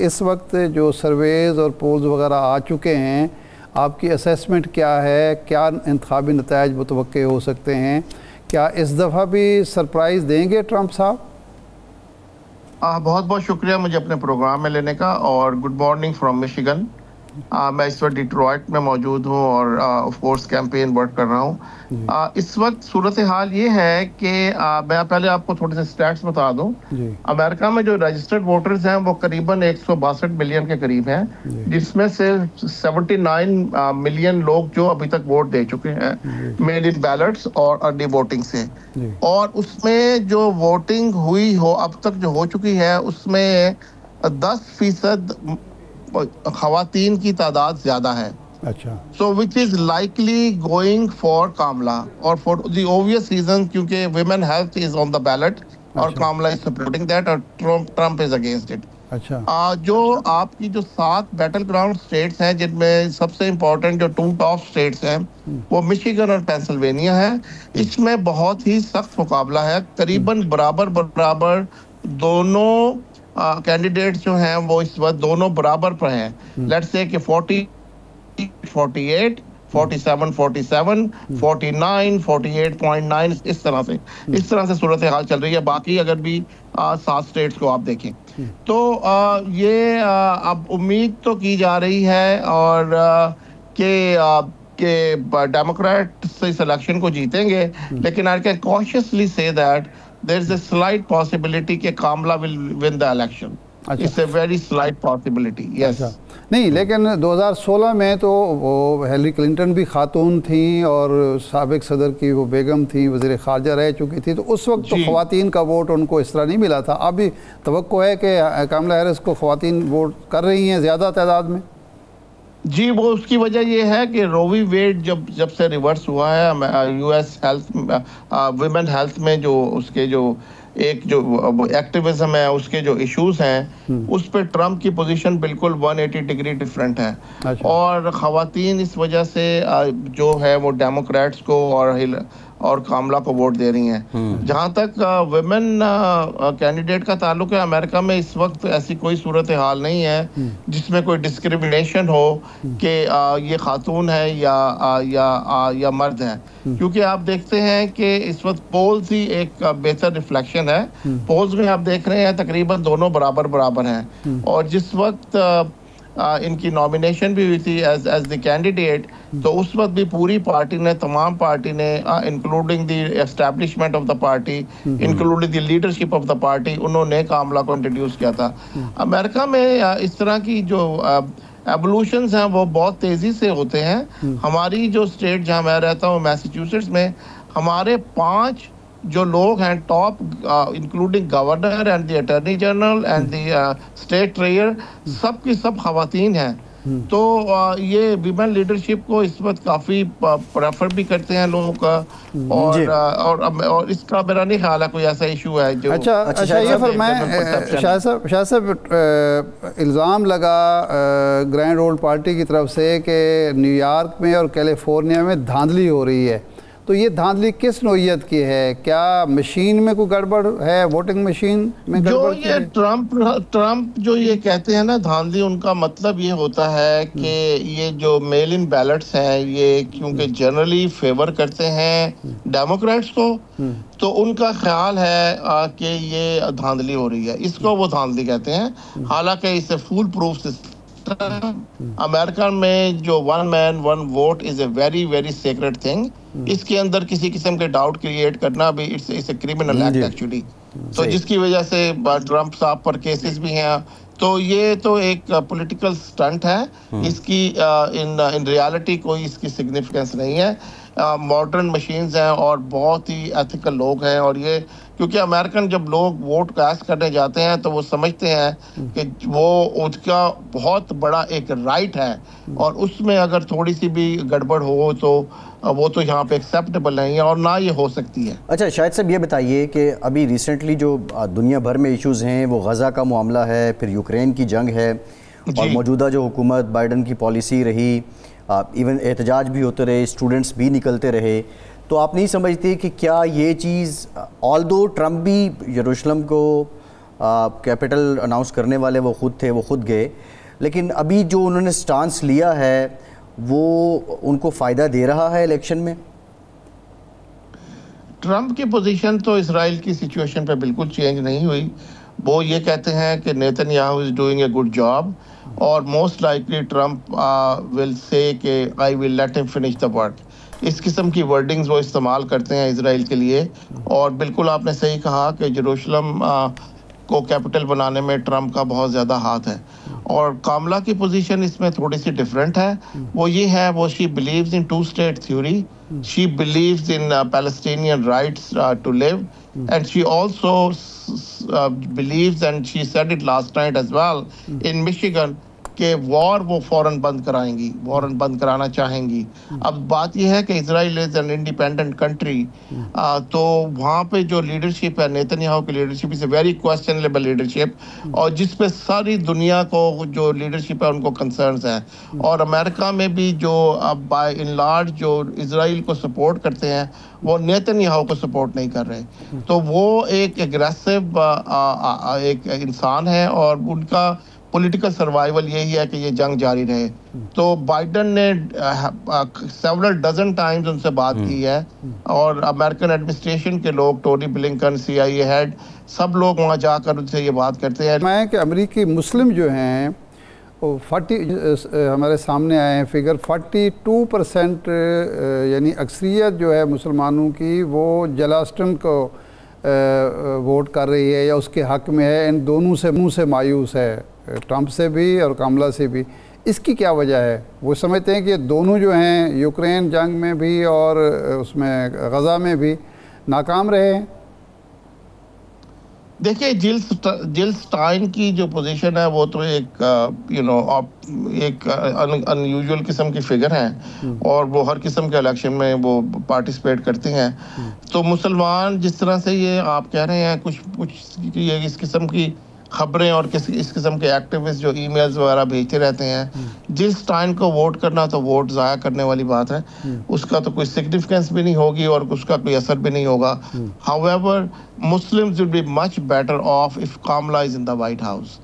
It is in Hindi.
इस वक्त जो सर्वेज़ और पोल्स वगैरह आ चुके हैं, आपकी असेसमेंट क्या है? क्या इंतखाबी नताइज मुतवक्के हो सकते हैं? क्या इस दफ़ा भी सरप्राइज़ देंगे ट्रंप साहब? बहुत बहुत शुक्रिया मुझे अपने प्रोग्राम में लेने का, और गुड मॉर्निंग फ्रॉम मिशिगन। मैं इस वक्त डिट्रॉइट में मौजूद हूँ और ऑफ कोर्स कैंपेन वर्क कर रहा हूँ। इस वक्त सूरत हाल ये है कि मैं पहले आपको थोड़े से स्टैट्स बता दूँ। अमेरिका में जो रजिस्टर्ड वोटर्स हैं वो करीबन 162 मिलियन के करीब हैं, जिसमें से 79 मिलियन लोग जो अभी तक वोट दे चुके हैं मेल इन बैलेट्स और अर्ली वोटिंग से। और उसमें जो वोटिंग हुई हो अब तक जो हो चुकी है उसमें 10% खवातीन की तादाद ज्यादा है। अच्छा। So which is likely going for Kamala, और फॉर द ऑब्वियस रीजन क्योंकि women health is on the ballot और कामला इज सपोर्टिंग दैट और ट्रम्प इज अगेंस्ट इट। अच्छा। जो आपकी जो 7 बैटल ग्राउंड स्टेट्स हैं, जिनमें सबसे इंपॉर्टेंट जो 2 टॉप स्टेट्स हैं वो मिशिगन और पेंसिल्वेनिया है। इसमें बहुत ही सख्त मुकाबला है, करीबन बराबर दोनों कैंडिडेट्स जो हैं वो इस वक्त दोनों बराबर पर हैं। लेट्स से कि 40-48, 47-47, 49, 48.9, इस तरह से सूरत हाल चल रही है। बाकी अगर भी 7 स्टेट्स को आप देखें तो ये अब उम्मीद तो की जा रही है और कि डेमोक्रेट इस इलेक्शन को जीतेंगे, लेकिन I can cautiously say that there is a slight possibility कि कामला will win the election. अच्छा। It's a very slight possibility. Yes. अच्छा। नहीं, लेकिन 2016 में तो वो हिलरी क्लिंटन भी खातून थी और साबिक सदर की वो बेगम थी, वज़ीर ख़ारजा रह चुकी थी, तो उस वक्त तो ख़वातीन का वोट उनको इस तरह नहीं मिला था। अभी तवक्को है कि कामला हैरिस को ख़वातीन वोट कर रही हैं ज़्यादा तादाद में? जी, वो उसकी वजह ये है कि रोवी वेड जब से रिवर्स हुआ है यूएस हेल्थ वुमेन हेल्थ में जो उसके जो एक्टिविज्म है, उसके जो इश्यूज हैं उस पे ट्रम्प की पोजीशन बिल्कुल 180 डिग्री डिफरेंट है। अच्छा। और खवातीन इस वजह से जो है वो डेमोक्रेट्स को और कामला को वोट दे रही हैं। जहां तक वुमेन कैंडिडेट का ताल्लुक है, अमेरिका में इस वक्त ऐसी कोई सूरत हाल नहीं है जिसमें कोई डिस्क्रिमिनेशन हो कि ये खातून है या मर्द है, क्योंकि आप देखते हैं कि इस वक्त पोल्स ही एक बेहतर रिफ्लेक्शन है। पोल्स में आप देख रहे हैं तकरीबन दोनों बराबर हैं, और जिस वक्त इनकी नॉमिनेशन भी हुई थी एज द कैंडिडेट, तो उस वक्त भी पूरी पार्टी ने, तमाम पार्टी ने, including the establishment of the party, including the leadership of the party, उन्होंने कामला को इंट्रोड्यूस किया था। अमेरिका में इस तरह की जो एवोल्यूशंस हैं वो बहुत तेजी से होते हैं। हमारी जो स्टेट जहां मैं रहता हूँ मैसाचुसेट्स में, हमारे 5 जो लोग हैं top, including governor and the attorney general and the state treasurer, सब की सब खवातीन हैं। तो ये विमेन लीडरशिप को इस वक्त काफी प्रेफर भी करते हैं लोगों का, और इसका मेरा नहीं ख्याल है कोई ऐसा इशू है जो अच्छा ये फरमाएं शाह साहब, इल्ज़ाम लगा ग्रैंड ओल्ड पार्टी की तरफ से कि न्यूयॉर्क में और कैलिफोर्निया में धांधली हो रही है, तो ये धांधली किस नोयत की है? क्या मशीन में कोई गड़बड़ है, वोटिंग मशीन में गड़बड़? जो ये ट्रम्प जो ये कहते हैं ना धांधली, उनका मतलब ये होता है कि ये जो मेल इन बैलेट्स हैं ये क्योंकि जनरली फेवर करते हैं डेमोक्रेट्स को, तो उनका ख्याल है कि ये धांधली हो रही है, इसको वो धांधली कहते हैं। हालांकि इसे फुल प्रूफ सिस्टम अमेरिका में जो 1 man 1 vote is a very secret thing. इसके अंदर किसी किस्म के डाउट क्रिएट करना भी it's a criminal act actually. तो जिसकी वजह से ट्रम्प साहब पर केसेस भी हैं। तो ये तो एक पॉलिटिकल स्टंट है, इसकी इन रियलिटी कोई इसकी सिग्निफिकेंस नहीं है। मॉडर्न मशीन्स हैं और बहुत ही एथिकल लोग हैं, और ये क्योंकि अमेरिकन जब लोग वोट कास्ट करने जाते हैं तो वो समझते हैं कि वो उसका बहुत बड़ा एक राइट है, और उसमें अगर थोड़ी सी भी गड़बड़ हो तो वो तो यहाँ पे एक्सेप्टेबल नहीं है और ना ये हो सकती है। अच्छा शाहिद साहब, ये बताइए कि अभी रिसेंटली जो दुनिया भर में इश्यूज़ हैं वो गज़ा का मामला है, फिर यूक्रेन की जंग है, और मौजूदा जो हुकूमत बाइडन की पॉलिसी रही, इवन एहतजाज भी होते रहे, स्टूडेंट्स भी निकलते रहे, तो आप नहीं समझते कि क्या ये चीज़, ऑल्दो ट्रम्प भी यरूशलेम को कैपिटल अनाउंस करने वाले वो खुद थे, वो खुद गए, लेकिन अभी जो उन्होंने स्टांस लिया है वो उनको फ़ायदा दे रहा है इलेक्शन में? ट्रंप की पोजीशन तो इसराइल की सिचुएशन पे बिल्कुल चेंज नहीं हुई। वो ये कहते हैं कि Netanyahu is doing a good job, और most likely Trump will say कि I will let him finish the work. इस किस्म की वर्डिंग्स वो इस्तेमाल करते हैं इसराइल के लिए। और बिल्कुल आपने सही कहा कि जेरूशलम को कैपिटल बनाने में ट्रंप का बहुत ज़्यादा हाथ है। और कामला की पोजीशन इसमें थोड़ी सी डिफरेंट है। वो ये है, वो she believes in two state theory, she believes in Palestinian rights to live, and she also believes, and she said it last night as well in Michigan, कि वॉर वो फौरन बंद कराएंगी, वॉर बंद कराना चाहेंगी। अब बात यह है कि Israel is an independent country, तो वहाँ पे जो लीडरशिप है, नेतन्याहू की leadership is a very questionable leadership, और जिस पे सारी दुनिया को जो लीडरशिप है उनको कंसर्न्स हैं। और अमेरिका में भी जो अब बाय इन लार्ज जो इजराइल को सपोर्ट करते हैं वो नेतन्याहू को सपोर्ट नहीं कर रहे। तो वो एक एग्रेसिव एक इंसान है, और उनका पॉलिटिकल सर्वाइवल यही है कि ये जंग जारी रहे। तो बाइडन ने सेवरल डजन टाइम्स उनसे बात की है, और अमेरिकन एडमिनिस्ट्रेशन के लोग, टोनी ब्लिंकन, CIA हेड, सब लोग वहाँ जाकर उनसे ये बात करते हैं। मैं कि अमेरिकी मुस्लिम जो हैं वो 40 हमारे सामने आए हैं फिगर, 42% यानी अक्सरियत जो है मुसलमानों की वो जलास्टन को वोट कर रही है या उसके हक में है। इन दोनों से मुँह से मायूस है, ट्रंप से भी और कामला से भी। इसकी क्या वजह है? वो समझते हैं कि दोनों जो हैं यूक्रेन जंग में भी और उसमें गज़ा में भी नाकाम रहे हैं। देखिए, जिल स्टाइन की जो पोजीशन है वो तो एक एक अनयूजुअल किस्म की फिगर है, और वो हर किस्म के इलेक्शन में वो पार्टिसिपेट करते हैं। तो मुसलमान जिस तरह से ये आप कह रहे हैं, कुछ ये इस किस्म की खबरें और इस किस्म के एक्टिविस्ट जो ईमेल्स वगैरह भेजते रहते हैं, जिस टाइम को वोट करना तो वोट ज़ाया करने वाली बात है, उसका तो कोई सिग्निफिकेंस भी नहीं होगी और उसका कोई असर भी नहीं होगा। However, Muslims will be much better of if Kamla is in the white house.